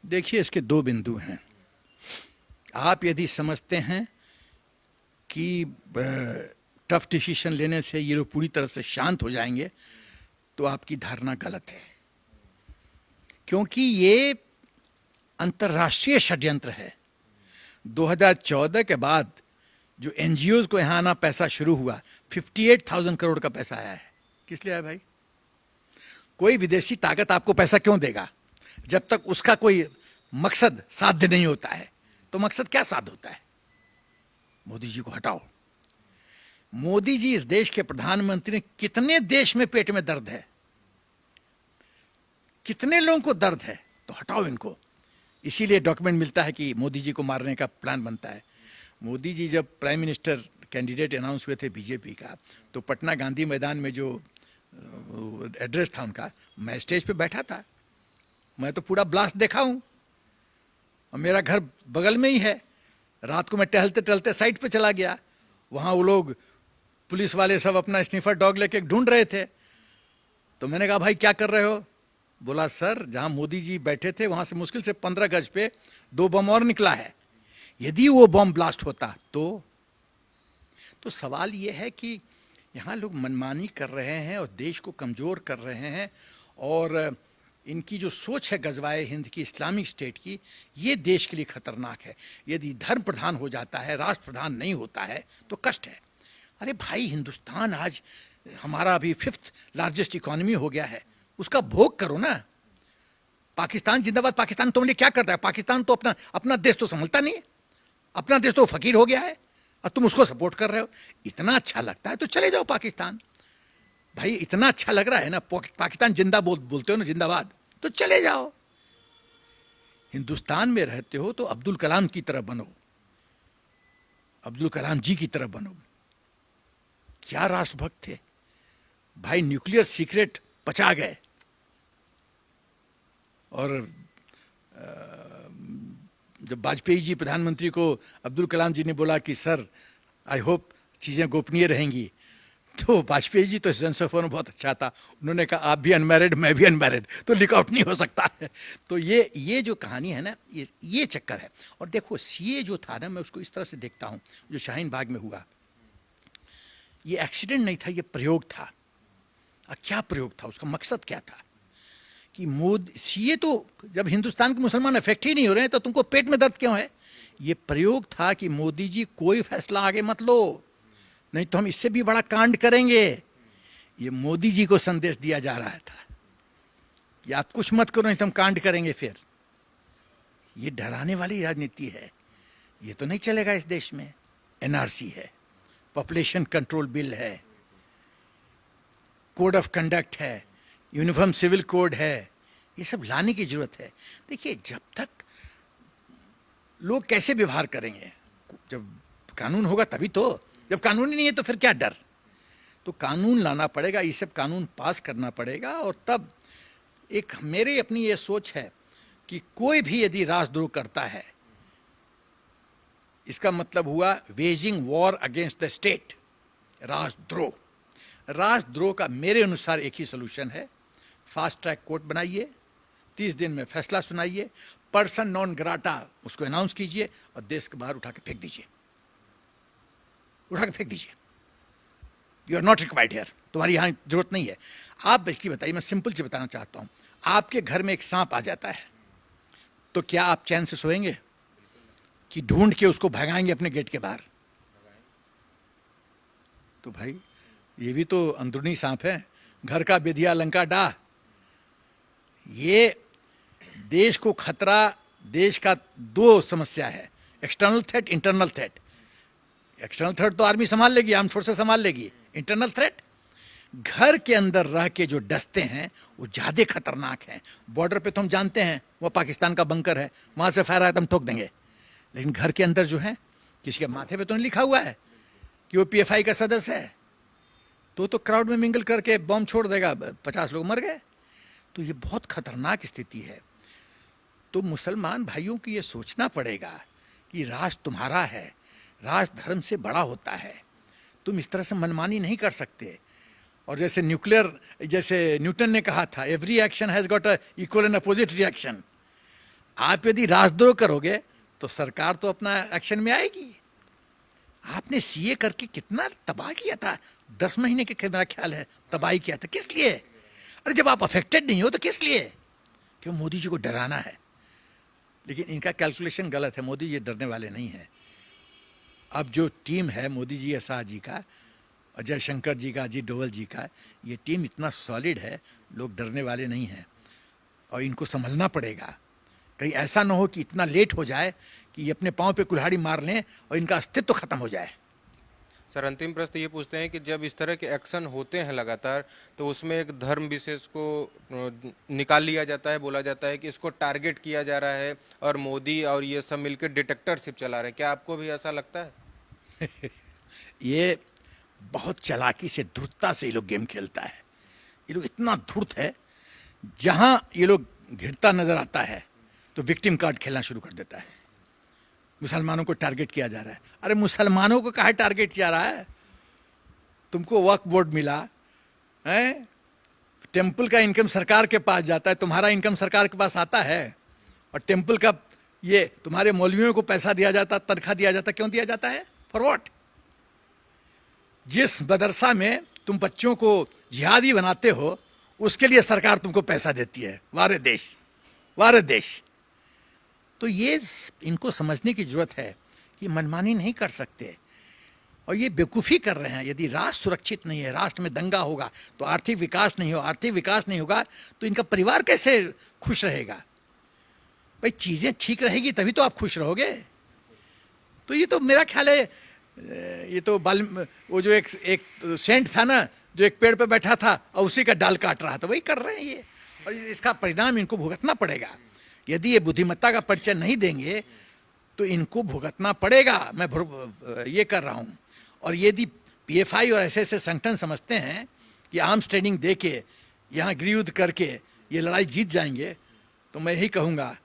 देखिए, इसके दो बिंदु हैं। आप यदि समझते हैं कि टफ डिसीजन लेने से ये लोग पूरी तरह से शांत हो जाएंगे, तो आपकी धारणा गलत है, क्योंकि ये अंतर्राष्ट्रीय षड्यंत्र है। 2014 के बाद जो एनजीओज को यहाँ आना पैसा शुरू हुआ, 58,000 करोड़ का पैसा आया है। किस लिए आया भाई? कोई विदेशी ताकत आपको पैसा क्यों देगा जब तक उसका कोई मकसद साध्य नहीं होता है? तो मकसद क्या साध्य होता है? मोदी जी को हटाओ। मोदी जी इस देश के प्रधानमंत्री, कितने देश में पेट में दर्द है, कितने लोगों को दर्द है, तो हटाओ इनको। इसीलिए डॉक्यूमेंट मिलता है कि मोदी जी को मारने का प्लान बनता है। मोदी जी जब प्राइम मिनिस्टर कैंडिडेट अनाउंस हुए थे बीजेपी का, तो पटना गांधी मैदान में जो एड्रेस था उनका, मैं स्टेज पे बैठा था। मैं तो पूरा ब्लास्ट देखा हूं, और मेरा घर बगल में ही है। रात को मैं टहलते टहलते साइड पे चला गया, वहां वो लोग पुलिस वाले सब अपना स्निफर डॉग लेके ढूंढ रहे थे। तो मैंने कहा, भाई क्या कर रहे हो? बोला, सर जहां मोदी जी बैठे थे वहां से मुश्किल से 15 गज पे 2 बम और निकला है, यदि वो बम ब्लास्ट होता तो सवाल ये है कि यहाँ लोग मनमानी कर रहे हैं और देश को कमजोर कर रहे हैं, और इनकी जो सोच है गजवाए हिंद की, इस्लामिक स्टेट की, ये देश के लिए खतरनाक है। यदि धर्म प्रधान हो जाता है, राष्ट्र प्रधान नहीं होता है, तो कष्ट है। अरे भाई, हिंदुस्तान आज हमारा अभी 5th लार्जेस्ट इकोनॉमी हो गया है, उसका भोग करो ना। पाकिस्तान जिंदाबाद। पाकिस्तान तुम लिए क्या करता है? पाकिस्तान तो अपना देश तो संभलता नहीं है, अपना देश तो फकीर हो गया है, और तुम उसको सपोर्ट कर रहे हो। इतना अच्छा लगता है तो चले जाओ पाकिस्तान। भाई इतना अच्छा लग रहा है ना, पाकिस्तान जिंदा बोलते हो ना, जिंदाबाद, तो चले जाओ। हिंदुस्तान में रहते हो तो अब्दुल कलाम की तरह बनो, अब्दुल कलाम जी की तरह बनो। क्या राष्ट्रभक्त थे भाई, न्यूक्लियर सीक्रेट पचा गए। और जब वाजपेयी जी प्रधानमंत्री को अब्दुल कलाम जी ने बोला कि सर आई होप चीजें गोपनीय रहेंगी, तो वाजपेयी जी तो सेंसोफोन बहुत अच्छा था, उन्होंने कहा आप भी अनमैरिड मैं भी अनमैरिड, तो लीक आउट नहीं हो सकता है। तो ये जो कहानी है ना, ये चक्कर है। और देखो, सीए जो था ना, मैं उसको इस तरह से देखता हूँ, जो शाहीन बाग में हुआ, ये एक्सीडेंट नहीं था, ये प्रयोग था। क्या प्रयोग था? उसका मकसद क्या था? कि मोदी सीए तो, जब हिंदुस्तान के मुसलमान अफेक्ट ही नहीं हो रहे हैं, तो तुमको पेट में दर्द क्यों है? ये प्रयोग था कि मोदी जी कोई फैसला आगे मत लो, नहीं तो हम इससे भी बड़ा कांड करेंगे। ये मोदी जी को संदेश दिया जा रहा था कि आप कुछ मत करो, नहीं तो हम कांड करेंगे। फिर ये डराने वाली राजनीति है, ये तो नहीं चलेगा इस देश में। एनआरसी है, पॉपुलेशन कंट्रोल बिल है, कोड ऑफ कंडक्ट है, यूनिफॉर्म सिविल कोड है, ये सब लाने की जरूरत है। देखिए, जब तक लोग कैसे व्यवहार करेंगे, जब कानून होगा तभी तो। जब कानून ही नहीं है तो फिर क्या डर? तो कानून लाना पड़ेगा, ये सब कानून पास करना पड़ेगा। और तब एक मेरे अपनी ये सोच है कि कोई भी यदि राष्ट्रद्रोह करता है, इसका मतलब हुआ waging war against the state, राष्ट्रद्रोह। राष्ट्रद्रोह का मेरे अनुसार एक ही सोल्यूशन है, फास्ट ट्रैक कोर्ट बनाइए, 30 दिन में फैसला सुनाइए, पर्सन नॉन ग्राटा उसको अनाउंस कीजिए, और देश के बाहर उठा के फेंक दीजिए, उठा के फेंक दीजिए। You are not required here, तुम्हारी यहां जरूरत नहीं है। आप देखिए, बताइए, मैं सिंपल से बताना चाहता हूं, आपके घर में एक सांप आ जाता है, तो क्या आप चैन से सोएंगे कि ढूंढ के उसको भगाएंगे अपने गेट के बाहर? तो भाई ये भी तो अंदरूनी सांप है, घर का बेधिया लंका डाह। ये देश को खतरा, देश का दो समस्या है, external threat, internal threat. External threat तो आर्मी संभाल लेगी, आर्म फोर्सेस संभाल लेगी। इंटरनल थ्रेट, घर के अंदर रह के जो डसते हैं वो ज्यादा खतरनाक हैं। बॉर्डर पे तो हम जानते हैं वो पाकिस्तान का बंकर है, वहां से फायर आया तो हम ठोक देंगे, लेकिन घर के अंदर जो है, किसी के माथे पे तो नहीं लिखा हुआ है कि वो पीएफआई का सदस्य है, तो क्राउड में मिंगल करके बम छोड़ देगा, 50 लोग मर गए। तो ये बहुत खतरनाक स्थिति है। तो मुसलमान भाइयों की ये सोचना पड़ेगा कि राष्ट्र तुम्हारा है, राष्ट्र धर्म से बड़ा होता है, तुम इस तरह से मनमानी नहीं कर सकते। और जैसे न्यूक्लियर, जैसे न्यूटन ने कहा था, every action has got a equal and opposite reaction. आप यदि राजद्रोह करोगे तो सरकार तो अपना एक्शन में आएगी। आपने सीए करके कितना तबाह किया था, 10 महीने के मेरा ख्याल है तबाही किया था। किस लिए? अरे जब आप अफेक्टेड नहीं हो तो किस लिए? क्यों? मोदी जी को डराना है। लेकिन इनका कैलकुलेशन गलत है, मोदी जी डरने वाले नहीं हैं। अब जो टीम है मोदी जी या शाह जी का, अजय शंकर जी का, अजीत डोवल जी का, ये टीम इतना सॉलिड है, लोग डरने वाले नहीं हैं और इनको संभलना पड़ेगा। कहीं ऐसा ना हो कि इतना लेट हो जाए कि ये अपने पांव पे कुल्हाड़ी मार लें और इनका अस्तित्व खत्म हो जाए। सर अंतिम प्रश्न ये पूछते हैं कि जब इस तरह के एक्शन होते हैं लगातार, तो उसमें एक धर्म विशेष को निकाल लिया जाता है, बोला जाता है कि इसको टारगेट किया जा रहा है और मोदी और ये सब मिलकर डिटेक्टरशिप चला रहे हैं। क्या आपको भी ऐसा लगता है? ये बहुत चालाकी से, धूर्तता से ये लोग गेम खेलता है। ये लोग इतना धूर्त है, जहां ये लोग घिरता नजर आता है तो विक्टिम कार्ड खेलना शुरू कर देता है। मुसलमानों को टारगेट किया जा रहा है। अरे मुसलमानों को काहे टारगेट किया रहा है? तुमको वक्फ बोर्ड मिला है, टेम्पल का इनकम सरकार के पास जाता है, तुम्हारा इनकम सरकार के पास आता है, और टेम्पल का ये तुम्हारे मौलवियों को पैसा दिया जाता, तनख्वाह दिया जाता। क्यों दिया जाता है? For what? जिस मदरसा में तुम बच्चों को जिहादी बनाते हो उसके लिए सरकार तुमको पैसा देती है। वारे देश, वारे देश। तो ये इनको समझने की जरूरत है कि मनमानी नहीं कर सकते, और ये बेवकूफ़ी कर रहे हैं। यदि राष्ट्र सुरक्षित नहीं है, राष्ट्र में दंगा होगा तो आर्थिक विकास नहीं हो, आर्थिक विकास नहीं होगा तो इनका परिवार कैसे खुश रहेगा? भाई चीज़ें ठीक रहेगी तभी तो आप खुश रहोगे। तो ये तो मेरा ख्याल है, ये तो वो जो एक सेंट था ना, जो एक पेड़ पे बैठा था और उसी का डाल काट रहा था, वही कर रहे हैं ये, और इसका परिणाम इनको भुगतना पड़ेगा। यदि ये बुद्धिमत्ता का परिचय नहीं देंगे तो इनको भुगतना पड़ेगा। मैं ये कर रहा हूँ। और यदि पीएफआई और ऐसे संगठन समझते हैं कि आर्म्स ट्रेनिंग दे के यहाँ गृहयुद्ध करके ये लड़ाई जीत जाएंगे, तो मैं यही कहूँगा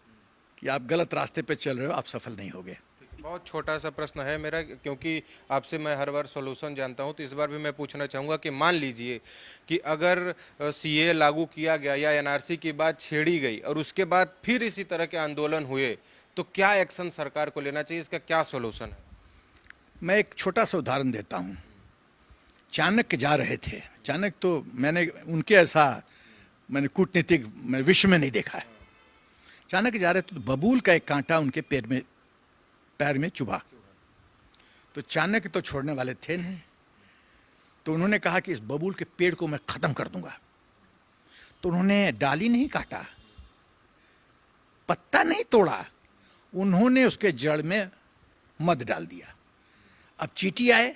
कि आप गलत रास्ते पे चल रहे हो, आप सफल नहीं होगे। बहुत छोटा सा प्रश्न है मेरा, क्योंकि आपसे मैं हर बार सॉल्यूशन जानता हूं, तो इस बार भी मैं पूछना चाहूँगा कि मान लीजिए कि अगर सीए लागू किया गया या एनआरसी की बात छेड़ी गई और उसके बाद फिर इसी तरह के आंदोलन हुए, तो क्या एक्शन सरकार को लेना चाहिए? इसका क्या सॉल्यूशन है? मैं एक छोटा सा उदाहरण देता हूँ। चाणक्य जा रहे थे, चाणक्य तो मैंने उनके ऐसा मैंने कूटनीतिक विश्व में नहीं देखा है। चाणक्य जा रहे थे तो बबूल का एक कांटा उनके पैर में चुभा। तो चाणक्य तो छोड़ने वाले थे नहीं, तो उन्होंने कहा कि इस बबूल के पेड़ को मैं खत्म कर दूंगा। तो उन्होंने डाली नहीं काटा, पत्ता नहीं तोड़ा, उन्होंने उसके जड़ में मध डाल दिया। अब चींटी आए,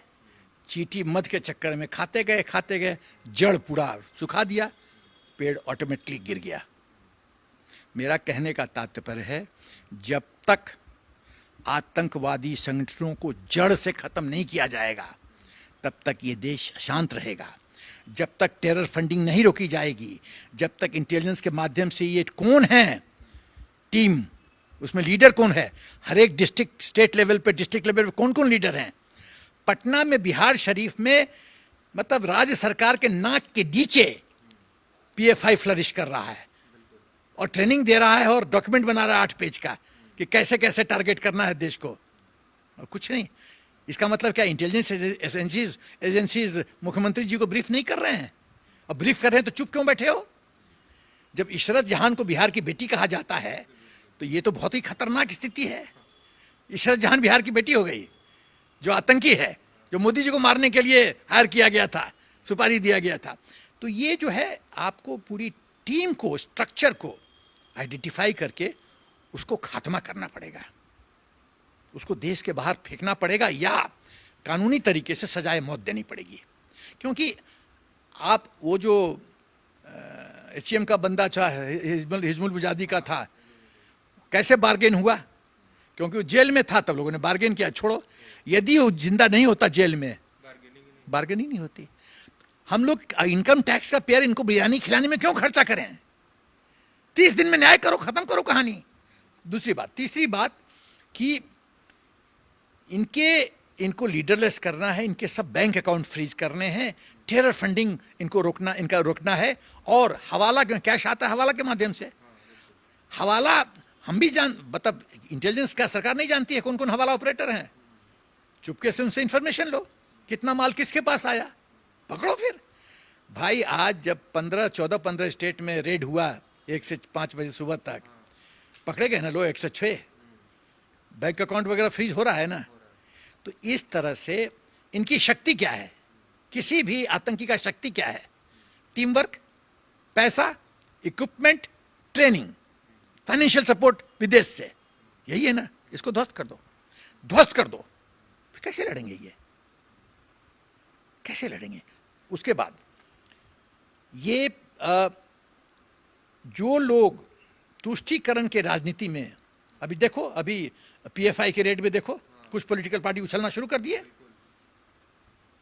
चींटी मध के चक्कर में खाते गए, जड़ पूरा सुखा दिया, पेड़ ऑटोमेटिकली गिर गया। मेरा कहने का तात्पर्य है, जब तक आतंकवादी संगठनों को जड़ से खत्म नहीं किया जाएगा तब तक ये देश शांत रहेगा। जब तक टेरर फंडिंग नहीं रोकी जाएगी, जब तक इंटेलिजेंस के माध्यम से ये कौन है टीम, उसमें लीडर कौन है, हर एक डिस्ट्रिक्ट स्टेट लेवल पे, डिस्ट्रिक्ट लेवल पे कौन कौन लीडर हैं। पटना में, बिहार शरीफ में, मतलब राज्य सरकार के नाक के नीचे पीएफआई फ्लरिश कर रहा है और ट्रेनिंग दे रहा है और डॉक्यूमेंट बना रहा है 8 पेज का कि कैसे कैसे टारगेट करना है देश को, और कुछ नहीं। इसका मतलब क्या? इंटेलिजेंस एजेंसीज मुख्यमंत्री जी को ब्रीफ नहीं कर रहे हैं? और ब्रीफ कर रहे हैं तो चुप क्यों बैठे हो? जब इशरत जहान को बिहार की बेटी कहा जाता है तो ये तो बहुत ही खतरनाक स्थिति है। इशरत जहान बिहार की बेटी हो गई, जो आतंकी है, जो मोदी जी को मारने के लिए हायर किया गया था, सुपारी दिया गया था। तो ये जो है, आपको पूरी टीम को, स्ट्रक्चर को आइडेंटिफाई करके उसको खात्मा करना पड़ेगा, उसको देश के बाहर फेंकना पड़ेगा या कानूनी तरीके से सजाए मौत देनी पड़ेगी। क्योंकि आप वो जो एचएम का बंदा था, हिजमुल मुजाहिदी का था, कैसे बार्गेन हुआ? क्योंकि वो जेल में था, तब लोगों ने बार्गेन किया। छोड़ो, यदि वो जिंदा नहीं होता जेल में, बार्गेनिंग नहीं होती। हम लोग इनकम टैक्स का पेयर इनको बिरयानी खिलाने में क्यों खर्चा करें? 30 दिन में न्याय करो, खत्म करो कहानी। दूसरी बात, तीसरी बात कि इनको लीडरलेस करना है, इनके सब बैंक अकाउंट फ्रीज करने हैं, टेरर फंडिंग इनको इनका रोकना है। और हवाला, कैश आता है हवाला के माध्यम से, हवाला हम भी मतलब इंटेलिजेंस का सरकार नहीं जानती है कौन कौन हवाला ऑपरेटर हैं। चुपके से उनसे इंफॉर्मेशन लो, कितना माल किसके पास आया, पकड़ो फिर। भाई आज जब 15 स्टेट में रेड हुआ 1 से 5 बजे सुबह तक, पकड़े गए ना लोग 106, बैंक अकाउंट वगैरह फ्रीज हो रहा है ना। तो इस तरह से इनकी शक्ति क्या है, किसी भी आतंकी का शक्ति क्या है, टीम वर्क, पैसा, इक्विपमेंट, ट्रेनिंग, फाइनेंशियल सपोर्ट विदेश से, यही है ना। इसको ध्वस्त कर दो, ध्वस्त कर दो, फिर कैसे लड़ेंगे ये, कैसे लड़ेंगे। उसके बाद ये जो लोग तुष्टीकरण के राजनीति में, अभी देखो, अभी पीएफआई के रेड में देखो, कुछ पॉलिटिकल पार्टी उछलना शुरू कर दिए,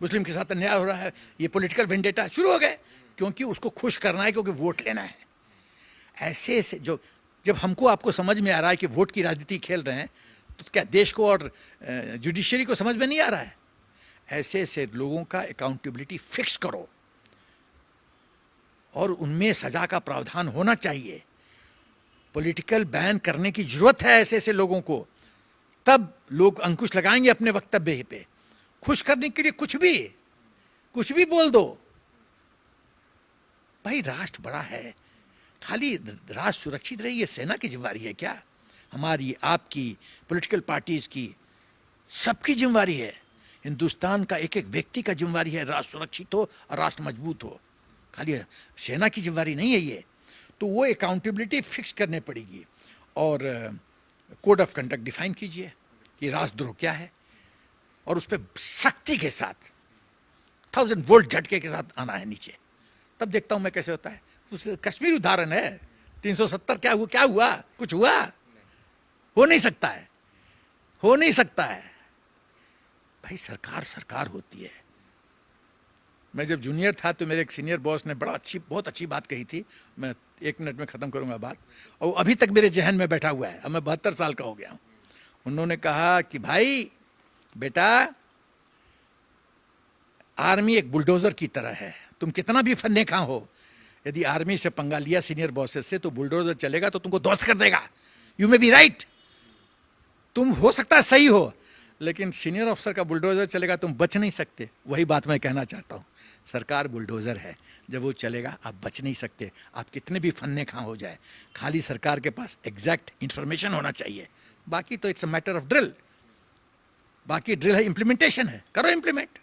मुस्लिम के साथ अन्याय हो रहा है, ये पॉलिटिकल वेंडेटा शुरू हो गए, क्योंकि उसको खुश करना है, क्योंकि वोट लेना है। ऐसे ऐसे जो, जब हमको आपको समझ में आ रहा है कि वोट की राजनीति खेल रहे हैं, तो क्या देश को और जुडिशरी को समझ में नहीं आ रहा है। ऐसे ऐसे लोगों का अकाउंटेबिलिटी फिक्स करो और उनमें सजा का प्रावधान होना चाहिए। पॉलिटिकल बैन करने की जरूरत है ऐसे ऐसे लोगों को, तब लोग अंकुश लगाएंगे अपने वक्तव्य पे। खुश करने के लिए कुछ भी बोल दो। भाई राष्ट्र बड़ा है, खाली राष्ट्र सुरक्षित रहे ये सेना की जिम्मेवारी है क्या? हमारी, आपकी, पॉलिटिकल पार्टीज की, सबकी जिम्मेवारी है। हिंदुस्तान का एक एक व्यक्ति का जिम्मेवारी है राष्ट्र सुरक्षित हो और राष्ट्र मजबूत हो, खाली सेना की जिम्मेवारी नहीं है ये। तो वो अकाउंटेबिलिटी फिक्स करने पड़ेगी और कोड ऑफ कंडक्ट डिफाइन कीजिए कि राष्ट्रद्रोह क्या है, और उस पर सख्ती के साथ 1000 वोल्ट झटके के साथ आना है नीचे। तब देखता हूं मैं कैसे होता है। उस कश्मीर उदाहरण है, 370 क्या हुआ? कुछ हुआ? हो नहीं सकता है, हो नहीं सकता है। भाई सरकार होती है। मैं जब जूनियर था तो मेरे एक सीनियर बॉस ने बहुत अच्छी बात कही थी, मैं 1 मिनट में खत्म करूंगा बात, और अभी तक मेरे जहन में बैठा हुआ है। अब मैं 72 साल का हो गया हूं। उन्होंने कहा कि भाई बेटा, आर्मी एक बुलडोजर की तरह है, तुम कितना भी फन्ने खा हो, यदि आर्मी से पंगा लिया सीनियर बॉसेस से, तो बुलडोजर चलेगा तो तुमको ध्वस्त कर देगा। यू मे बी राइट, तुम हो सकता है सही हो, लेकिन सीनियर अफसर का बुलडोजर चलेगा तुम बच नहीं सकते। वही बात मैं कहना चाहता हूं, सरकार बुलडोजर है, जब वो चलेगा आप बच नहीं सकते। आप कितने भी फन्ने खा हो जाए, खाली सरकार के पास एग्जैक्ट इंफॉर्मेशन होना चाहिए। बाकी तो it's a matter of drill, बाकी ड्रिल है, इंप्लीमेंटेशन है, करो इंप्लीमेंट।